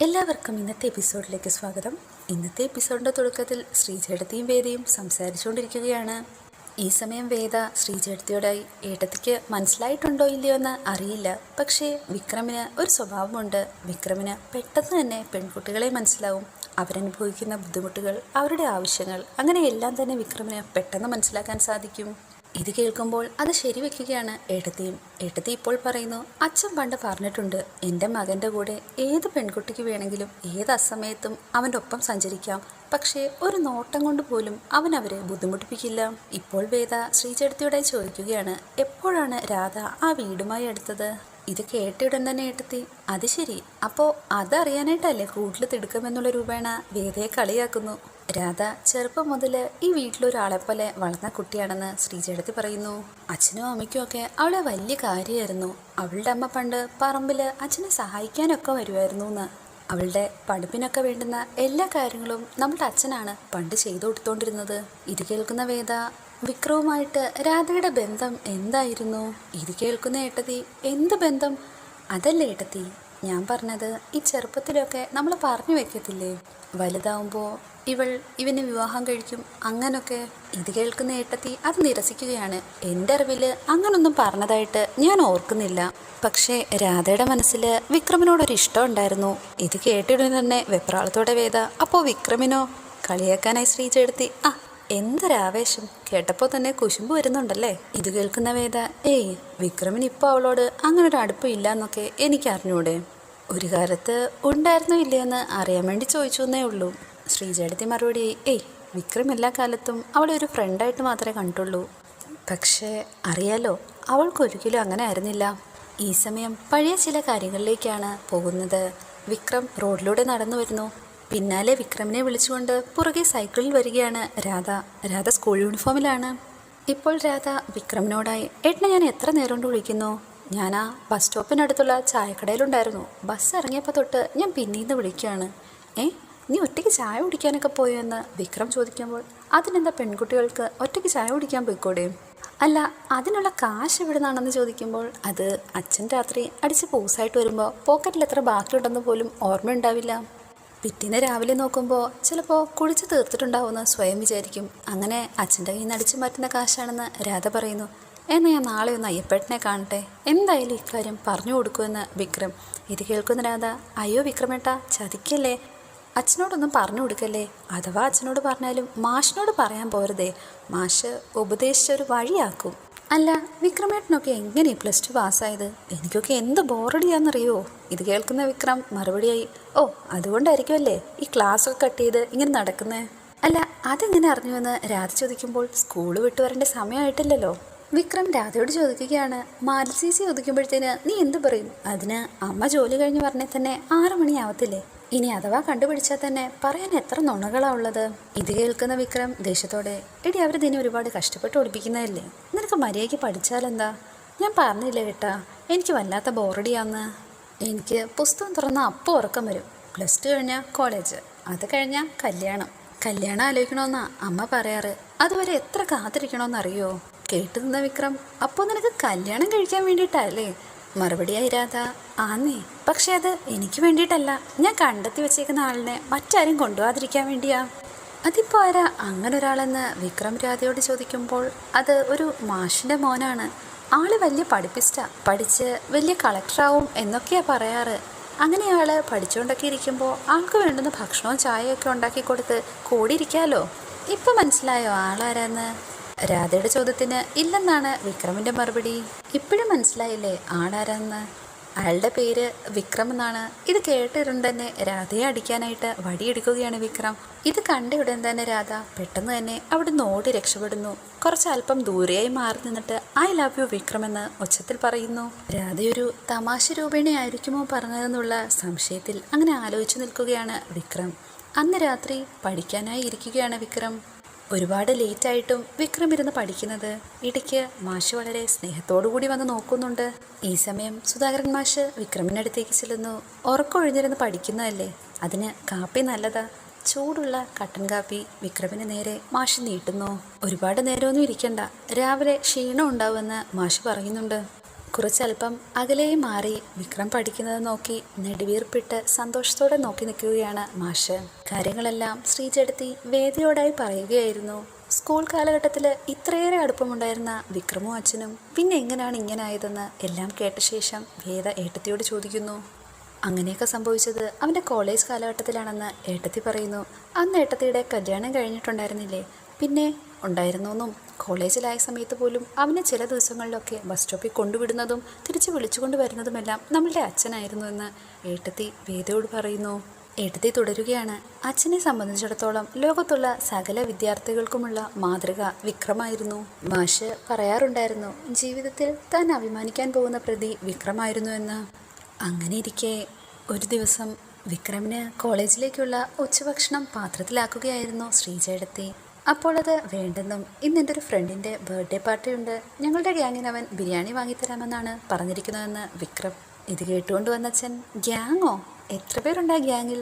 എല്ലാവർക്കും ഇന്നത്തെ എപ്പിസോഡിലേക്ക് സ്വാഗതം. ഇന്നത്തെ എപ്പിസോഡിൻ്റെ തുടക്കത്തിൽ ശ്രീജേടത്തിയും വേദയും സംസാരിച്ചുകൊണ്ടിരിക്കുകയാണ്. ഈ സമയം വേദ ശ്രീജേടത്തിയോടായി ഏട്ടത്തിക്ക് മനസ്സിലായിട്ടുണ്ടോ ഇല്ലയോ എന്ന് അറിയില്ല, പക്ഷേ വിക്രമിന് ഒരു സ്വഭാവമുണ്ട്. വിക്രമിന് പെട്ടെന്ന് തന്നെ പെൺകുട്ടികളെ മനസ്സിലാവും. അവരനുഭവിക്കുന്ന ബുദ്ധിമുട്ടുകൾ, അവരുടെ ആവശ്യങ്ങൾ, അങ്ങനെ എല്ലാം തന്നെ വിക്രമിന് പെട്ടെന്ന് മനസ്സിലാക്കാൻ സാധിക്കും. ഇത് കേൾക്കുമ്പോൾ അത് ശരിവെക്കുകയാണ് ഏട്ടത്തിയും. ഏട്ടത്തി ഇപ്പോൾ പറയുന്നു, അച്ഛൻ പണ്ട് പറഞ്ഞിട്ടുണ്ട്, എൻ്റെ മകൻ്റെ കൂടെ ഏത് പെൺകുട്ടിക്ക് വേണമെങ്കിലും ഏത് അസമയത്തും അവൻ്റെ ഒപ്പം സഞ്ചരിക്കാം, പക്ഷേ ഒരു നോട്ടം കൊണ്ട് പോലും അവൻ അവരെ ബുദ്ധിമുട്ടിപ്പിക്കില്ല. ഇപ്പോൾ വേദ ശ്രീചേട്ടത്തിയോടെ ചോദിക്കുകയാണ്, എപ്പോഴാണ് രാധ ആ വീടുമായി അടുത്തത്? ഇത് കേട്ടയുടൻ തന്നെ ഏട്ടത്തി, അത് ശരി, അപ്പോൾ അതറിയാനായിട്ടല്ലേ കൂടുതൽ തിടുക്കമെന്നുള്ള രൂപേണ വേദയെ കളിയാക്കുന്നു. രാധ ചെറുപ്പം മുതൽ ഈ വീട്ടിലൊരാളെപ്പോലെ വളർന്ന കുട്ടിയാണെന്ന് ശ്രീചേടത്തി പറയുന്നു. അച്ഛനും അമ്മയ്ക്കും ഒക്കെ അവളെ വലിയ കാര്യമായിരുന്നു. അവളുടെ അമ്മ പണ്ട് പറമ്പിൽ അച്ഛനെ സഹായിക്കാനൊക്കെ വരുമായിരുന്നു എന്ന്. അവളുടെ പഠിപ്പിനൊക്കെ വേണ്ടുന്ന എല്ലാ കാര്യങ്ങളും നമ്മുടെ അച്ഛനാണ് പണ്ട് ചെയ്തു കൊടുത്തോണ്ടിരുന്നത്. ഇത് കേൾക്കുന്ന വേദ, വിക്രവുമായിട്ട് രാധയുടെ ബന്ധം എന്തായിരുന്നു? ഇത് കേൾക്കുന്ന ഏട്ടത്തി, എന്ത് ബന്ധം? അതല്ലേ ഏട്ടത്തി ഞാൻ പറഞ്ഞത്, ഈ ചെറുപ്പത്തിലൊക്കെ നമ്മൾ പറഞ്ഞു വെക്കത്തില്ലേ, വലുതാവുമ്പോൾ ഇവന് വിവാഹം കഴിക്കും അങ്ങനൊക്കെ. ഇത് കേൾക്കുന്ന ഏട്ടത്തി അത് നിരസിക്കുകയാണ്. എൻ്റെ അറിവിൽ അങ്ങനൊന്നും പറഞ്ഞതായിട്ട് ഞാൻ ഓർക്കുന്നില്ല. പക്ഷേ രാധയുടെ മനസ്സിൽ വിക്രമിനോടൊരു ഇഷ്ടം ഉണ്ടായിരുന്നു. ഇത് കേട്ടിടു തന്നെ വെപ്രാളത്തോടെ വേദ, അപ്പോൾ വിക്രമിനോ? കളിയാക്കാനായി ശ്രീചേടത്തി, എന്തൊരാവേശം, കേട്ടപ്പോൾ തന്നെ കുശുമ്പ് വരുന്നുണ്ടല്ലേ. ഇത് കേൾക്കുന്ന വേദ, വിക്രമിന് ഇപ്പോൾ അവളോട് അങ്ങനൊരു അടുപ്പമില്ല എന്നൊക്കെ എനിക്ക് അറിഞ്ഞൂടെ? ഒരു കാലത്ത് ഉണ്ടായിരുന്നോ ഇല്ലയെന്ന് അറിയാൻ വേണ്ടി ചോദിച്ചു എന്നേ ഉള്ളൂ. ശ്രീചേടത്തി മറുപടി, വിക്രം എല്ലാ കാലത്തും അവളെ ഒരു ഫ്രണ്ടായിട്ട് മാത്രമേ കണ്ടുള്ളൂ. പക്ഷേ അറിയാലോ, അവൾക്കൊരിക്കലും അങ്ങനെ ആയിരുന്നില്ല. ഈ സമയം പഴയ ചില കാര്യങ്ങളിലേക്കാണ് പോകുന്നത്. വിക്രം റോഡിലൂടെ നടന്നു വരുന്നു. പിന്നാലെ വിക്രമിനെ വിളിച്ചുകൊണ്ട് പുറകെ സൈക്കിളിൽ വരികയാണ് രാധ. രാധ സ്കൂൾ യൂണിഫോമിലാണ്. ഇപ്പോൾ രാധ വിക്രമിനോടായി, ഏട്ടനെ ഞാൻ എത്ര നേരം കൊണ്ട് വിളിക്കുന്നു? ഞാൻ ആ ബസ് സ്റ്റോപ്പിനടുത്തുള്ള ചായക്കടയിലുണ്ടായിരുന്നു. ബസ് ഇറങ്ങിയപ്പോൾ തൊട്ട് ഞാൻ പിന്നീന്ന് വിളിക്കുകയാണ്. നീ ഒറ്റയ്ക്ക് ചായ കുടിക്കാനൊക്കെ പോയോ എന്ന് വിക്രം ചോദിക്കുമ്പോൾ, അതിനെന്താ, പെൺകുട്ടികൾക്ക് ഒറ്റയ്ക്ക് ചായ കുടിക്കാൻ പോയിക്കൂടെ? അല്ല, അതിനുള്ള കാശ് എവിടെ നിന്നാണെന്ന് ചോദിക്കുമ്പോൾ, അത് അച്ഛൻ രാത്രി അടിച്ച് പൂസായിട്ട് വരുമ്പോൾ പോക്കറ്റിൽ എത്ര ബാക്കിയുണ്ടെന്ന് പോലും ഓർമ്മയുണ്ടാവില്ല. പിറ്റേന്ന് രാവിലെ നോക്കുമ്പോൾ ചിലപ്പോൾ കുളിച്ച് തീർത്തിട്ടുണ്ടാവുമെന്ന് സ്വയം വിചാരിക്കും. അങ്ങനെ അച്ഛൻ്റെ കയ്യിൽ നിന്ന് അടിച്ചു മാറ്റുന്ന കാശാണെന്ന് രാധ പറയുന്നു. എന്നാൽ ഞാൻ നാളെ ഒന്ന് അയ്യപ്പേട്ടനെ കാണട്ടെ, എന്തായാലും ഇക്കാര്യം പറഞ്ഞു കൊടുക്കുമെന്ന് വിക്രം. ഇത് കേൾക്കുന്ന രാധ, അയ്യോ വിക്രമേട്ടാ, ചതിക്കല്ലേ, അച്ഛനോടൊന്നും പറഞ്ഞു കൊടുക്കല്ലേ. അഥവാ അച്ഛനോട് പറഞ്ഞാലും മാഷിനോട് പറയാൻ പോരുതേ, മാഷ് ഉപദേശിച്ചൊരു വഴിയാക്കും. അല്ല, വിക്രമേട്ടനൊക്കെ എങ്ങനെ +2 പാസ്സായത്? എനിക്കൊക്കെ എന്ത് ബോറടിയാണെന്നറിയോ? ഇത് കേൾക്കുന്ന വിക്രം മറുപടിയായി, അതുകൊണ്ടായിരിക്കും അല്ലേ ഈ ക്ലാസ്സൊക്കെ കട്ട് ചെയ്ത് ഇങ്ങനെ നടക്കുന്നേ? അല്ല, അതെങ്ങനെ അറിഞ്ഞുവെന്ന് രാധ ചോദിക്കുമ്പോൾ, സ്കൂൾ വിട്ടു വരേണ്ട സമയമായിട്ടില്ലല്ലോ. വിക്രം രാധയോട് ചോദിക്കുകയാണ്, മാലസീസി ഒതുക്കുമ്പോഴത്തേന് നീ എന്ത് പറയും? അതിന് അമ്മ ജോലി കഴിഞ്ഞ് പറഞ്ഞാൽ തന്നെ 6 മണിയാവത്തില്ലേ? ഇനി അഥവാ കണ്ടുപിടിച്ചാൽ തന്നെ പറയാൻ എത്ര നുണകളാ ഉള്ളത്? ഇത് കേൾക്കുന്ന വിക്രം ദേഷ്യത്തോടെ, എടി അവർ ഇതിനെ ഒരുപാട് കഷ്ടപ്പെട്ട് ഒളിപ്പിക്കുന്നതല്ലേ, നിനക്ക് മര്യാദയ്ക്ക് പഠിച്ചാലെന്താ? ഞാൻ പറഞ്ഞില്ല കേട്ടാ, എനിക്ക് വല്ലാത്ത ബോറടിയാന്ന്. എനിക്ക് പുസ്തകം തുറന്ന അപ്പോൾ ഉറക്കം വരും. +2 കഴിഞ്ഞാൽ കോളേജ്, അത് കഴിഞ്ഞാൽ കല്യാണം ആലോചിക്കണമെന്നാ അമ്മ പറയാറ്. അതുവരെ എത്ര കാത്തിരിക്കണമെന്നറിയോ? കേട്ടു നിന്ന വിക്രം, അപ്പോൾ നിനക്ക് കല്യാണം കഴിക്കാൻ വേണ്ടിയിട്ടല്ലേ? മറുപടിയായി രാധ, ആന്നേ, പക്ഷെ അത് എനിക്ക് വേണ്ടിയിട്ടല്ല, ഞാൻ കണ്ടെത്തി വെച്ചേക്കുന്ന ആളിനെ മറ്റാരും കൊണ്ടുപോകാതിരിക്കാൻ വേണ്ടിയാ. അതിപ്പോൾ ആരാ അങ്ങനൊരാളെന്ന് വിക്രം രാധയോട് ചോദിക്കുമ്പോൾ, അത് ഒരു മാഷിൻ്റെ മോനാണ്. ആള് വലിയ പഠിപ്പിസ്റ്റാ, പഠിച്ച് വലിയ കളക്ടറാവും എന്നൊക്കെയാ പറയാറ്. അങ്ങനെ ആൾ പഠിച്ചുകൊണ്ടൊക്കെ ഇരിക്കുമ്പോൾ ആൾക്ക് വേണ്ടുന്ന ഭക്ഷണവും ചായയൊക്കെ ഉണ്ടാക്കി കൊടുത്ത് കൂടിയിരിക്കാമല്ലോ. ഇപ്പം മനസ്സിലായോ ആളാരാന്ന്? രാധയുടെ ചോദ്യത്തിന് ഇല്ലെന്നാണ് വിക്രമിൻ്റെ മറുപടി. ഇപ്പോഴും മനസ്സിലായില്ലേ ആളാരാന്ന്? അയാളുടെ പേര് വിക്രം എന്നാണ്. ഇത് കേട്ടിരുന്ന് തന്നെ രാധയെ അടിക്കാനായിട്ട് വടിയെടുക്കുകയാണ് വിക്രം. ഇത് കണ്ട ഉടൻ തന്നെ രാധ പെട്ടെന്ന് തന്നെ അവിടെ നിന്ന് ഓടി രക്ഷപ്പെടുന്നു. കുറച്ചല്പം ദൂരെയായി മാറി നിന്നിട്ട് ഐ ലവ് യു വിക്രം എന്ന് ഒച്ചത്തിൽ പറയുന്നു. രാധയൊരു തമാശ രൂപേണയായിരിക്കുമോ പറഞ്ഞതെന്നുള്ള സംശയത്തിൽ അങ്ങനെ ആലോചിച്ചു നിൽക്കുകയാണ് വിക്രം. അന്ന് രാത്രി പഠിക്കാനായി ഇരിക്കുകയാണ് വിക്രം. ഒരുപാട് ലേറ്റായിട്ടും വിക്രം ഇരുന്ന് പഠിക്കുന്നത്. ഇടയ്ക്ക് മാഷ് വളരെ സ്നേഹത്തോടു കൂടി വന്ന് നോക്കുന്നുണ്ട്. ഈ സമയം സുധാകരൻ മാഷ് വിക്രമിനടുത്തേക്ക് ചെല്ലുന്നു. ഉറക്കമൊഴിഞ്ഞിരുന്ന് പഠിക്കുന്നതല്ലേ, അതിന് കാപ്പി നല്ലതാ. ചൂടുള്ള കട്ടൻ കാപ്പി വിക്രമിന് നേരെ മാഷ് നീട്ടുന്നു. ഒരുപാട് നേരമൊന്നും ഇരിക്കണ്ട, രാവിലെ ക്ഷീണം ഉണ്ടാവുമെന്ന് മാഷ് പറയുന്നുണ്ട്. കുറച്ചല്പം അകലെയും മാറി വിക്രം പഠിക്കുന്നത് നോക്കി നെടുവീർപ്പിട്ട് സന്തോഷത്തോടെ നോക്കി നിൽക്കുകയാണ് മാഷ്. കാര്യങ്ങളെല്ലാം ശ്രീജേടത്തി വേദിയോടായി പറയുകയായിരുന്നു. സ്കൂൾ കാലഘട്ടത്തിൽ ഇത്രയേറെ അടുപ്പമുണ്ടായിരുന്ന വിക്രമും അച്ഛനും പിന്നെ എങ്ങനെയാണ് ഇങ്ങനെ ആയതെന്ന് എല്ലാം കേട്ട ശേഷം വേദ ഏട്ടത്തിയോട് ചോദിക്കുന്നു. അങ്ങനെയൊക്കെ സംഭവിച്ചത് അവൻ്റെ കോളേജ് കാലഘട്ടത്തിലാണെന്ന് ഏട്ടത്തി പറയുന്നു. അന്ന് ഏട്ടത്തിയുടെ കല്യാണം കഴിഞ്ഞിട്ടുണ്ടായിരുന്നില്ലേ? പിന്നെ ഉണ്ടായിരുന്നെന്നും കോളേജിലായ സമയത്ത് പോലും അവനെ ചില ദിവസങ്ങളിലൊക്കെ ബസ് സ്റ്റോപ്പിൽ കൊണ്ടുവിടുന്നതും തിരിച്ച് വിളിച്ചുകൊണ്ട് വരുന്നതുമെല്ലാം നമ്മളുടെ അച്ഛനായിരുന്നു എന്ന് ഏട്ടത്തി വേദയോട് പറയുന്നു. ഏട്ടത്തി തുടരുകയാണ്. അച്ഛനെ സംബന്ധിച്ചിടത്തോളം ലോകത്തുള്ള സകല വിദ്യാർത്ഥികൾക്കുമുള്ള മാതൃക വിക്രമായിരുന്നു. മാഷ് പറയാറുണ്ടായിരുന്നു ജീവിതത്തിൽ താൻ അഭിമാനിക്കാൻ പോകുന്ന പ്രതി വിക്രമായിരുന്നു എന്ന്. അങ്ങനെ ഇരിക്കെ ഒരു ദിവസം വിക്രമിന് കോളേജിലേക്കുള്ള ഉച്ചഭക്ഷണം പാത്രത്തിലാക്കുകയായിരുന്നു ശ്രീജേടത്തി. അപ്പോൾ അത് വേണ്ടെന്നും ഇന്ന് എൻ്റെ ഒരു ഫ്രണ്ടിൻ്റെ ബർത്ത്ഡേ പാർട്ടി ഉണ്ട്, ഞങ്ങളുടെ ഗ്യാങ്ങിന് അവൻ ബിരിയാണി വാങ്ങിത്തരാമെന്നാണ് പറഞ്ഞിരിക്കുന്നതെന്ന് വിക്രം. ഇത് കേട്ടുകൊണ്ട് വന്നച്ഛൻ, ഗ്യാങ്ങോ? എത്ര പേരുണ്ട് ആ ഗ്യാങ്ങിൽ?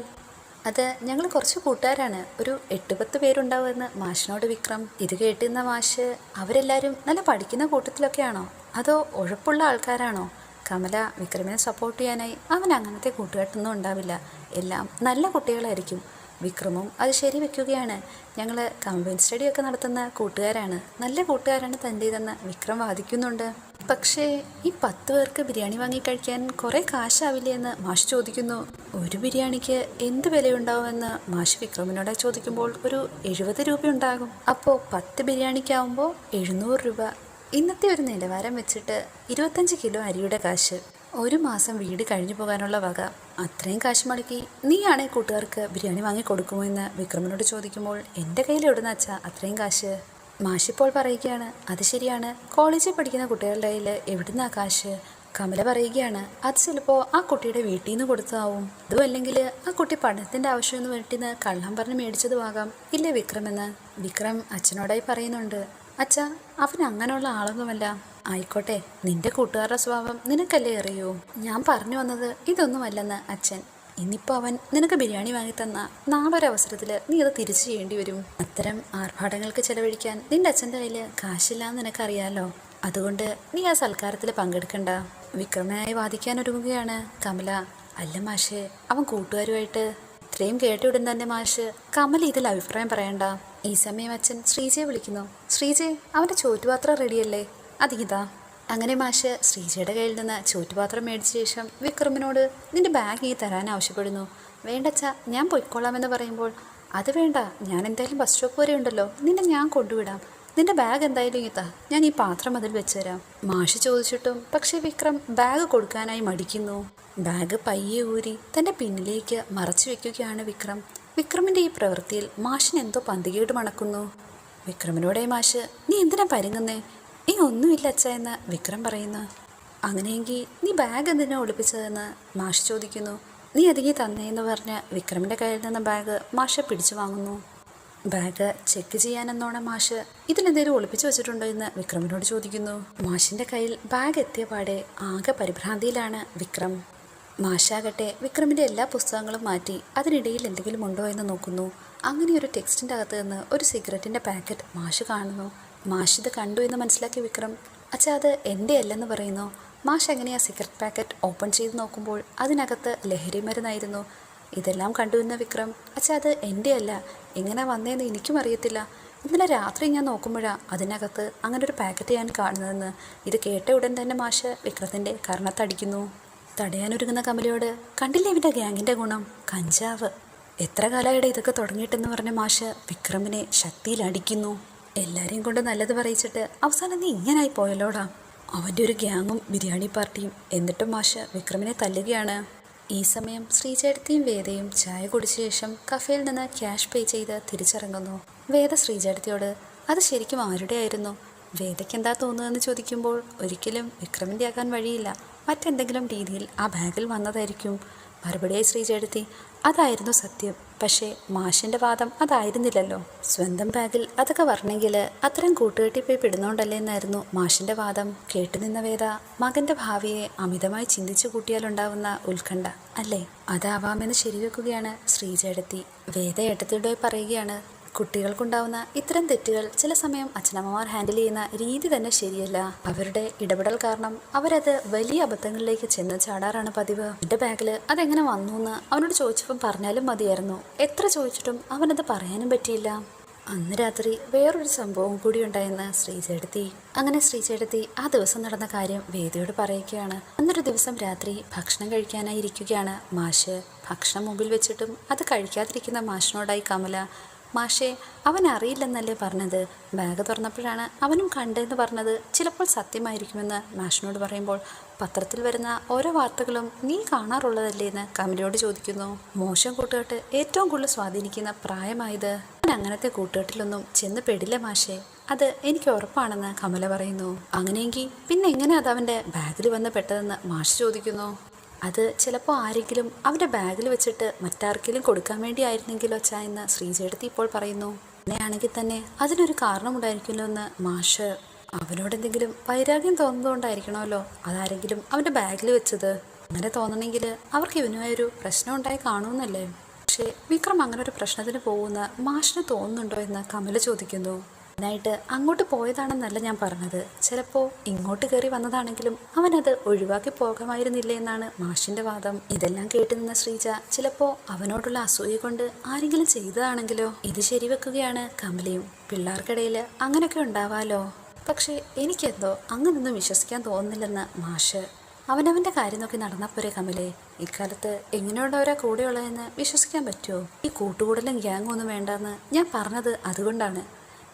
അത് ഞങ്ങൾ കുറച്ച് കൂട്ടുകാരാണ്, ഒരു 8-10 പേരുണ്ടാവുമെന്ന് മാഷിനോട് വിക്രം. ഇത് കേട്ടുന്ന മാഷ്, അവരെല്ലാവരും നല്ല പഠിക്കുന്ന കൂട്ടത്തിലൊക്കെയാണോ അതോ ഉഴപ്പുള്ള ആൾക്കാരാണോ? കമല വിക്രമിനെ സപ്പോർട്ട് ചെയ്യാനായി അവൻ അങ്ങനത്തെ കൂട്ടുകെട്ടൊന്നും ഉണ്ടാവില്ല, എല്ലാം നല്ല കുട്ടികളായിരിക്കും. വിക്രമും അത് ശരി വെക്കുകയാണ്. ഞങ്ങൾ കമ്പൈൻ സ്റ്റഡിയൊക്കെ നടത്തുന്ന കൂട്ടുകാരാണ്, നല്ല കൂട്ടുകാരാണ് തൻ്റേതെന്ന് വിക്രം വാദിക്കുന്നുണ്ട്. പക്ഷേ ഈ 10 പേർക്ക് ബിരിയാണി വാങ്ങിക്കഴിക്കാൻ കുറേ കാശാവില്ലേ എന്ന് മാഷ് ചോദിക്കുന്നു. ഒരു ബിരിയാണിക്ക് എന്ത് വിലയുണ്ടാവുമെന്ന് മാഷ് വിക്രമിനോട് ചോദിക്കുമ്പോൾ ഒരു 70 രൂപ ഉണ്ടാകും. അപ്പോൾ 10 ബിരിയാണിക്കാവുമ്പോൾ 700 രൂപ. ഇന്നത്തെ ഒരു നിലവാരം വെച്ചിട്ട് 25 കിലോ അരിയുടെ കാശ്, ഒരു മാസം വീട് കഴിഞ്ഞു പോകാനുള്ള വക. അത്രയും കാശ് മുടക്കി നീയാണേ കൂട്ടുകാർക്ക് ബിരിയാണി വാങ്ങി കൊടുക്കുമോ എന്ന് വിക്രമിനോട് ചോദിക്കുമ്പോൾ എൻ്റെ കയ്യിൽ എവിടുന്ന അച്ഛാ അത്രയും കാശ്? മാഷിപ്പോൾ പറയുകയാണ്, അത് ശരിയാണ്, കോളേജിൽ പഠിക്കുന്ന കുട്ടികളുടെ കയ്യിൽ എവിടുന്ന കാശ്? കമല പറയുകയാണ്, അത് ചിലപ്പോൾ ആ കുട്ടിയുടെ വീട്ടിൽ നിന്ന് കൊടുത്തതാവും, അതും അല്ലെങ്കിൽ ആ കുട്ടി പഠനത്തിൻ്റെ ആവശ്യമെന്ന് വീട്ടിൽ കള്ളം പറഞ്ഞ് മേടിച്ചതുമാകാം, ഇല്ലേ വിക്രമെന്ന് വിക്രം അച്ഛനോടായി പറയുന്നുണ്ട്. അച്ഛാ, അവൻ അങ്ങനെയുള്ള ആളൊന്നുമല്ല. ആയിക്കോട്ടെ, നിന്റെ കൂട്ടുകാരുടെ സ്വഭാവം നിനക്കല്ലേ അറിയൂ. ഞാൻ പറഞ്ഞു വന്നത് ഇതൊന്നുമല്ലെന്ന് അച്ഛൻ. ഇന്നിപ്പോൾ അവൻ നിനക്ക് ബിരിയാണി വാങ്ങിത്തന്ന നാളൊരവസരത്തിൽ നീ അത് തിരിച്ചു ചെയ്യേണ്ടി വരും. അത്തരം ആർഭാടങ്ങൾക്ക് ചെലവഴിക്കാൻ നിന്റെ അച്ഛൻ്റെ കയ്യിൽ കാശില്ലാന്ന് നിനക്കറിയാലോ, അതുകൊണ്ട് നീ ആ സൽക്കാരത്തിൽ പങ്കെടുക്കണ്ട. വിക്രമനായി വാദിക്കാൻ ഒരുങ്ങുകയാണ് കമല. അല്ല മാഷേ, അവൻ കൂട്ടുകാരുമായിട്ട്. ഇത്രയും കേട്ടയുടൻ തന്നെ മാഷ്, കമല ഇതിൽ അഭിപ്രായം പറയണ്ട. ഈ സമയം അച്ഛൻ ശ്രീജയെ വിളിക്കുന്നു. ശ്രീജെ, അവൻ്റെ ചോറ്റുപാത്രം റെഡിയല്ലേ? അതിതാ. അങ്ങനെ മാഷ് ശ്രീജയുടെ കയ്യിൽ നിന്ന് ചോറ്റുപാത്രം മേടിച്ച ശേഷം വിക്രമിനോട് നിന്റെ ബാഗ് ഈ തരാൻ ആവശ്യപ്പെടുന്നു. വേണ്ടച്ചാ, ഞാൻ പൊയ്ക്കൊള്ളാമെന്ന് പറയുമ്പോൾ, അത് വേണ്ട, ഞാൻ എന്തായാലും ബസ് സ്റ്റോപ്പ് വരെ ഉണ്ടല്ലോ, നിന്നെ ഞാൻ കൊണ്ടുവിടാം, നിന്റെ ബാഗ് എന്തായാലും ഇതാ, ഞാൻ ഈ പാത്രം അതിൽ വെച്ച് തരാം. മാഷ് ചോദിച്ചിട്ടും പക്ഷേ വിക്രം ബാഗ് കൊടുക്കാനായി മടിക്കുന്നു. ബാഗ് പയ്യെ ഊരി തൻ്റെ പിന്നിലേക്ക് മറച്ചു വെക്കുകയാണ് വിക്രം. വിക്രമിൻ്റെ ഈ പ്രവൃത്തിയിൽ മാഷിന് എന്തോ പന്തികേട് മണക്കുന്നു. വിക്രമിനോടെ മാഷ്, നീ എന്തിനാ പരുങ്ങുന്നേ? ഈ ഒന്നുമില്ല അച്ഛ എന്ന് വിക്രം പറയുന്നു. അങ്ങനെയെങ്കിൽ നീ ബാഗ് എന്തിനാ ഒളിപ്പിച്ചതെന്ന് മാഷ് ചോദിക്കുന്നു. നീ അതിങ്ങി തന്നേന്ന് പറഞ്ഞ് വിക്രമിൻ്റെ കയ്യിൽ നിന്ന് ബാഗ് മാഷ് പിടിച്ചു വാങ്ങുന്നു. ബാഗ് ചെക്ക് ചെയ്യാനെന്നോണം മാഷ് ഇതിലെന്തെങ്കിലും ഒളിപ്പിച്ചു വെച്ചിട്ടുണ്ടോ എന്ന് വിക്രമിനോട് ചോദിക്കുന്നു. മാഷിൻ്റെ കയ്യിൽ ബാഗ് എത്തിയ പാടെ ആകെ പരിഭ്രാന്തിയിലാണ് വിക്രം. മാഷാകട്ടെ വിക്രമിൻ്റെ എല്ലാ പുസ്തകങ്ങളും മാറ്റി അതിനിടയിൽ എന്തെങ്കിലും ഉണ്ടോ എന്ന് നോക്കുന്നു. അങ്ങനെ ഒരു ടെക്സ്റ്റിൻ്റെ അകത്ത് നിന്ന് ഒരു സിഗരറ്റിൻ്റെ പാക്കറ്റ് മാഷ് കാണുന്നു. മാഷ് ഇത് കണ്ടു എന്ന് മനസ്സിലാക്കി വിക്രം, അച്ഛാ അത് എൻ്റെ അല്ലെന്ന് പറയുന്നു. മാഷ് എങ്ങനെയാ സിഗരറ്റ് പാക്കറ്റ് ഓപ്പൺ ചെയ്ത് നോക്കുമ്പോൾ അതിനകത്ത് ലഹരി മരുന്നായിരുന്നു. ഇതെല്ലാം കണ്ടു എന്ന് വിക്രം, അച്ഛാ അത് എൻ്റെ അല്ല, എങ്ങനെ വന്നതെന്ന് എനിക്കും അറിയത്തില്ല. ഇന്നലെ രാത്രി ഞാൻ നോക്കുമ്പോഴാണ് അതിനകത്ത് അങ്ങനെ ഒരു പാക്കറ്റ് ഞാൻ കാണുന്നതെന്ന്. ഇത് കേട്ട ഉടൻ തന്നെ മാഷ് വിക്രത്തിൻ്റെ കർണത്തടിക്കുന്നു. തടയാനൊരുങ്ങുന്ന കമലയോട്, കണ്ടില്ലേ ഇവൻ്റെ ഗ്യാങ്ങിൻ്റെ ഗുണം, കഞ്ചാവ്. എത്ര കാലമായിട്ട് ഇതൊക്കെ തുടങ്ങിയിട്ടെന്ന് പറഞ്ഞ മാഷ് വിക്രമിനെ ശക്തിയിൽ അടിക്കുന്നു. എല്ലാവരെയും കൊണ്ട് നല്ലത് പറയിച്ചിട്ട് അവസാനം നീ ഇങ്ങനായി പോയല്ലോടാ. അവൻ്റെ ഒരു ഗ്യാങ്ങും ബിരിയാണി പാർട്ടിയും. എന്നിട്ടും മാഷ് വിക്രമിനെ തല്ലുകയാണ്. ഈ സമയം ശ്രീജേടത്തിയും വേദയും ചായ കുടിച്ച ശേഷം കഫേയിൽ നിന്ന് ക്യാഷ് പേ ചെയ്ത് തിരിച്ചിറങ്ങുന്നു. വേദ ശ്രീജേടത്തിയോട്, അത് ശരിക്കും ആരുടെ ആയിരുന്നു? വേദയ്ക്ക് എന്താ തോന്നുന്നതെന്ന് ചോദിക്കുമ്പോൾ, ഒരിക്കലും വിക്രമിൻ്റെ ആകാൻ വഴിയില്ല, മറ്റെന്തെങ്കിലും രീതിയിൽ ആ ബാഗിൽ വന്നതായിരിക്കും. മറുപടിയായി ശ്രീജേടത്തി, അതായിരുന്നു സത്യം. പക്ഷേ മാഷിൻ്റെ വാദം അതായിരുന്നില്ലല്ലോ. സ്വന്തം ബാഗിൽ അതൊക്കെ വരണമെങ്കിൽ അത്തരം കൂട്ടുകെട്ടി പോയി പെടുന്നോണ്ടല്ലേ എന്നായിരുന്നു മാഷിൻ്റെ വാദം. കേട്ടുനിന്ന വേദ മകൻ്റെ ഭാവിയെ അമിതമായി ചിന്തിച്ചു കൂട്ടിയാലുണ്ടാവുന്ന ഉത്കണ്ഠ അല്ലേ, അതാവാമെന്ന് ശരിവെക്കുകയാണ് ശ്രീജേടത്തി. വേദ ഏട്ടത്തിയോട് പറയുകയാണ്, കുട്ടികൾക്കുണ്ടാവുന്ന ഇത്തരം തെറ്റുകൾ ചില സമയം അച്ഛനമ്മമാർ ഹാൻഡിൽ ചെയ്യുന്ന രീതി തന്നെ ശരിയല്ല. അവരുടെ ഇടപെടൽ കാരണം അവരത് വലിയ അബദ്ധങ്ങളിലേക്ക് ചെന്ന് ചാടാറാണ് പതിവ്. എൻ്റെ ബാഗിൽ അതെങ്ങനെ വന്നു എന്ന് അവനോട് ചോദിച്ചപ്പം പറഞ്ഞാലും മതിയായിരുന്നു. എത്ര ചോദിച്ചിട്ടും അവനത് പറയാനും പറ്റിയില്ല. അന്ന് രാത്രി വേറൊരു സംഭവം കൂടി ഉണ്ടായെന്ന് ശ്രീചേട്ടത്തി. അങ്ങനെ ശ്രീചേട്ടത്തി ആ ദിവസം നടന്ന കാര്യം വേദിയോട് പറയുകയാണ്. അന്നൊരു ദിവസം രാത്രി ഭക്ഷണം കഴിക്കാനായി ഇരിക്കുകയാണ് മാഷ്. ഭക്ഷണം മുമ്പിൽ വെച്ചിട്ടും അത് കഴിക്കാതിരിക്കുന്ന മാഷിനോടായി കമല, മാഷേ, അവൻ അറിയില്ലെന്നല്ലേ പറഞ്ഞത്? ബാഗ് തുറന്നപ്പോഴാണ് അവനും കണ്ടെന്ന് പറഞ്ഞത്. ചിലപ്പോൾ സത്യമായിരിക്കുമെന്ന് മാഷിനോട് പറയുമ്പോൾ, പത്രത്തിൽ വരുന്ന ഓരോ വാർത്തകളും നീ കാണാറുള്ളതല്ലേ എന്ന് കമലയോട് ചോദിക്കുന്നു. മോശം കൂട്ടുകെട്ട് ഏറ്റവും കൂടുതൽ സ്വാധീനിക്കുന്ന പ്രായമായത്. അവൻ അങ്ങനത്തെ കൂട്ടുകെട്ടിലൊന്നും ചെന്ന് പെടില്ല മാഷേ, അത് എനിക്ക് ഉറപ്പാണെന്ന് കമല പറയുന്നു. അങ്ങനെയെങ്കിൽ പിന്നെ എങ്ങനെ അത് അവൻ്റെ ബാഗിൽ വന്ന് പെട്ടതെന്ന് മാഷ് ചോദിക്കുന്നു. അത് ചിലപ്പോൾ ആരെങ്കിലും അവൻ്റെ ബാഗിൽ വെച്ചിട്ട് മറ്റാർക്കെങ്കിലും കൊടുക്കാൻ വേണ്ടി ആയിരുന്നെങ്കിലോ അച്ഛാ എന്ന് ശ്രീചേട്ടത്തി ഇപ്പോൾ പറയുന്നു. അങ്ങനെയാണെങ്കിൽ തന്നെ അതിനൊരു കാരണമുണ്ടായിരിക്കുമല്ലോ എന്ന് മാഷ്. അവനോടെന്തെങ്കിലും വൈരാഗ്യം തോന്നുന്നതുകൊണ്ടായിരിക്കണമല്ലോ അതാരെങ്കിലും അവൻ്റെ ബാഗിൽ വെച്ചത്. അങ്ങനെ തോന്നണമെങ്കിൽ അവർക്ക് ഇവനുമായൊരു പ്രശ്നം ഉണ്ടായി കാണുമെന്നല്ലേ. പക്ഷേ വിക്രം അങ്ങനെ ഒരു പ്രശ്നത്തിന് പോകുന്ന മാഷിന് തോന്നുന്നുണ്ടോ എന്ന് കമല ചോദിക്കുന്നു. അതിനായിട്ട് അങ്ങോട്ട് പോയതാണെന്നല്ല ഞാൻ പറഞ്ഞത്, ചിലപ്പോൾ ഇങ്ങോട്ട് കയറി വന്നതാണെങ്കിലും അവനത് ഒഴിവാക്കി പോകാമായിരുന്നില്ലേ എന്നാണ് മാഷിൻ്റെ വാദം. ഇതെല്ലാം കേട്ടു നിന്ന ശ്രീജ ചിലപ്പോൾ അവനോടുള്ള അസൂയ കൊണ്ട് ആരെങ്കിലും ചെയ്തതാണെങ്കിലോ. ഇത് ശരിവെക്കുകയാണ് കമലയും. പിള്ളേർക്കിടയിൽ അങ്ങനെയൊക്കെ ഉണ്ടാവാലോ, പക്ഷേ എനിക്കെന്തോ അങ്ങനൊന്നും വിശ്വസിക്കാൻ തോന്നുന്നില്ലെന്ന് മാഷ്. അവനവൻ്റെ കാര്യം നോക്കി നടന്നാൽ പോരെ കമലേ. ഇക്കാലത്ത് എങ്ങനെയുള്ളവരാ കൂടെയുള്ളതെന്ന് വിശ്വസിക്കാൻ പറ്റുമോ? ഈ കൂട്ടുകൂടലും ഗ്യാങ്ങും ഒന്നും വേണ്ടെന്ന് ഞാൻ പറഞ്ഞത് അതുകൊണ്ടാണ്.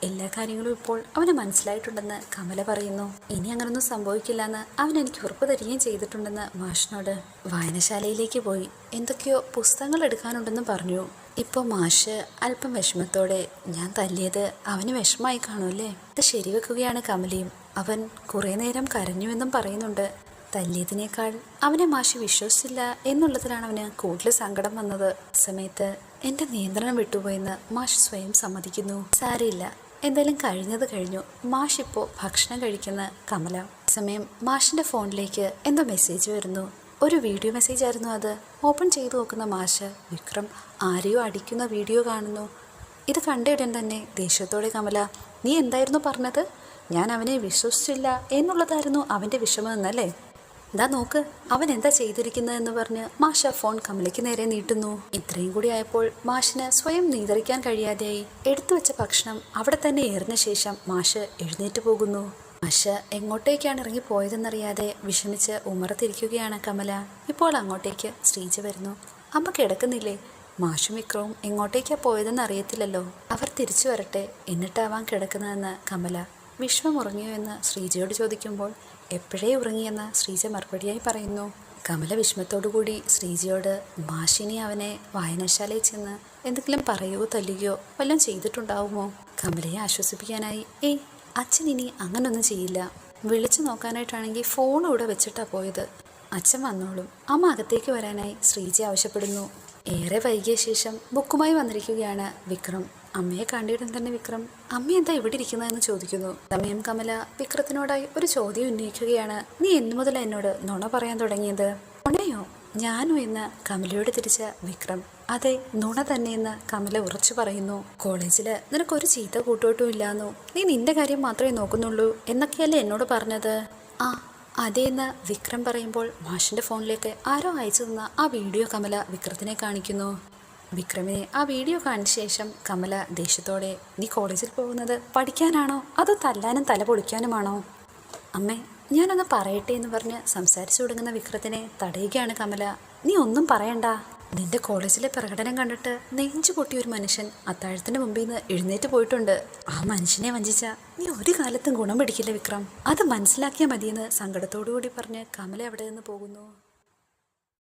എല്ലാ കാര്യങ്ങളും ഇപ്പോൾ അവന് മനസ്സിലായിട്ടുണ്ടെന്ന് കമല പറയുന്നു. ഇനി അങ്ങനൊന്നും സംഭവിക്കില്ലെന്ന് അവൻ എനിക്ക് ഉറപ്പ് തരികയും ചെയ്തിട്ടുണ്ടെന്ന് മാഷിനോട്. വായനശാലയിലേക്ക് പോയി എന്തൊക്കെയോ പുസ്തകങ്ങൾ എടുക്കാനുണ്ടെന്ന് പറഞ്ഞു. ഇപ്പോൾ മാഷ് അല്പം വിഷമത്തോടെ, ഞാൻ തല്ലിയത് അവന് വിഷമമായി കാണുമല്ലേ. ഇത് ശരിവെക്കുകയാണ് കമലയും. അവൻ കുറേ നേരം കരഞ്ഞുവെന്നും പറയുന്നുണ്ട്. തല്ലിയതിനേക്കാൾ അവനെ മാഷി വിശ്വസിച്ചില്ല എന്നുള്ളതിലാണ് അവന് കൂടുതൽ സങ്കടം വന്നത്. സമയത്ത് എൻ്റെ നിയന്ത്രണം വിട്ടുപോയെന്ന് മാഷ് സ്വയം സമ്മതിക്കുന്നു. സാരമില്ല, എന്തായാലും കഴിഞ്ഞത് കഴിഞ്ഞു. മാഷ് ഇപ്പോൾ ഭക്ഷണം കഴിക്കുന്ന കമല. സമയം മാഷിൻ്റെ ഫോണിലേക്ക് എന്തോ മെസ്സേജ് വരുന്നു. ഒരു വീഡിയോ മെസ്സേജ് ആയിരുന്നു അത്. ഓപ്പൺ ചെയ്തു നോക്കുന്ന മാഷ് വിക്രം ആരെയോ അടിക്കുന്ന വീഡിയോ കാണുന്നു. ഇത് കണ്ടയുടൻ തന്നെ ദേഷ്യത്തോടെ കമല, നീ എന്തായിരുന്നു പറഞ്ഞത്? ഞാൻ അവനെ വിശ്വസിച്ചില്ല എന്നുള്ളതായിരുന്നു അവൻ്റെ വിഷമം എന്നല്ലേ? എന്താ നോക്ക്, അവൻ എന്താ ചെയ്തിരിക്കുന്നതെന്ന് പറഞ്ഞ് മാഷ ഫോൺ കമലയ്ക്ക് നേരെ നീട്ടുന്നു. ഇത്രയും കൂടി ആയപ്പോൾ മാഷിന് സ്വയം നിയന്ത്രിക്കാൻ കഴിയാതെയായി. എടുത്തു വെച്ച ഭക്ഷണം അവിടെ തന്നെ ഏറിന ശേഷം മാഷ് എഴുന്നേറ്റ് പോകുന്നു. മാഷ് എങ്ങോട്ടേക്കാണ് ഇറങ്ങി പോയതെന്നറിയാതെ വിഷമിച്ച് ഉമ്മറത്തിരിക്കുകയാണ് കമല. ഇപ്പോൾ അങ്ങോട്ടേക്ക് ശ്രീജ വരുന്നു. അമ്മ കിടക്കുന്നില്ലേ? മാഷും വിക്രവും എങ്ങോട്ടേക്കാണ് പോയതെന്ന് അറിയത്തില്ലല്ലോ, അവർ തിരിച്ചു വരട്ടെ എന്നിട്ടാവാൻ കിടക്കുന്നതെന്ന് കമല. വിശ്വം ഉറങ്ങിയോ എന്ന് ശ്രീജയോട് ചോദിക്കുമ്പോൾ എപ്പോഴേ ഉറങ്ങിയെന്ന് ശ്രീജ മറുപടിയായി പറയുന്നു. കമല വിഷമത്തോടുകൂടി ശ്രീജയോട്, മാഷിനി അവനെ വായനശാലയിൽ ചെന്ന് എന്തെങ്കിലും പറയുകയോ തല്ലുകയോ വല്ലതും ചെയ്തിട്ടുണ്ടാവുമോ? കമലയെ ആശ്വസിപ്പിക്കാനായി, ഏയ് അച്ഛൻ ഇനി അങ്ങനൊന്നും ചെയ്യില്ല. വിളിച്ചു നോക്കാനായിട്ടാണെങ്കിൽ ഫോൺ ഇവിടെ വെച്ചിട്ടാണ് പോയത്. അച്ഛൻ വന്നോളും. അമ്മ അകത്തേക്ക് വരാനായി ശ്രീജ ആവശ്യപ്പെടുന്നു. ഏറെ വൈകിയ ശേഷം ബുക്കുമായി വന്നിരിക്കുകയാണ് വിക്രം. അമ്മയെ കണ്ടിടം തന്നെ വിക്രം, അമ്മ എന്താ ഇവിടെ ഇരിക്കുന്നതെന്ന് ചോദിക്കുന്നു. സമയം കമല വിക്രത്തിനോടായി ഒരു ചോദ്യം ഉന്നയിക്കുകയാണ്. നീ എന്നു മുതൽ എന്നോട് നുണ പറയാൻ തുടങ്ങിയത്? നുണയോ? ഞാനോ എന്ന് കമലയോട് തിരിച്ച വിക്രം, അതെ നുണ തന്നെയെന്ന് കമല ഉറച്ചു പറയുന്നു. കോളേജിൽ നിനക്കൊരു ചീത്ത കൂട്ടുകെട്ടും ഇല്ലാന്നു, നീ നിന്റെ കാര്യം മാത്രമേ നോക്കുന്നുള്ളൂ എന്നൊക്കെയല്ലേ എന്നോട് പറഞ്ഞത്? ആ അതേന്ന് വിക്രം പറയുമ്പോൾ മാഷിൻ്റെ ഫോണിലേക്ക് ആരോ അയച്ചു തന്ന ആ വീഡിയോ കമല വിക്രത്തിനെ കാണിക്കുന്നു. വിക്രമിനെ ആ വീഡിയോ കാണിച്ച ശേഷം കമല ദേഷ്യത്തോടെ, നീ കോളേജിൽ പോകുന്നത് പഠിക്കാനാണോ അതോ തല്ലാനും തല പൊളിക്കാനുമാണോ? അമ്മേ, ഞാനൊന്ന് പറയട്ടെ എന്ന് പറഞ്ഞ് സംസാരിച്ചു തുടങ്ങുന്ന വിക്രത്തിനെ തടയുകയാണ് കമല. നീ ഒന്നും പറയണ്ട. നിന്റെ കോളേജിലെ പ്രകടനം കണ്ടിട്ട് നെഞ്ചു പൊട്ടിയ ഒരു മനുഷ്യൻ അത്താഴത്തിന് മുമ്പിൽ നിന്ന് എഴുന്നേറ്റ് പോയിട്ടുണ്ട്. ആ മനുഷ്യനെ വഞ്ചിച്ച നീ ഒരു കാലത്തും ഗുണം പിടിക്കില്ല വിക്രം, അത് മനസ്സിലാക്കിയാൽ മതിയെന്ന് സങ്കടത്തോടു കൂടി പറഞ്ഞ് കമല അവിടെ നിന്ന് പോകുന്നു.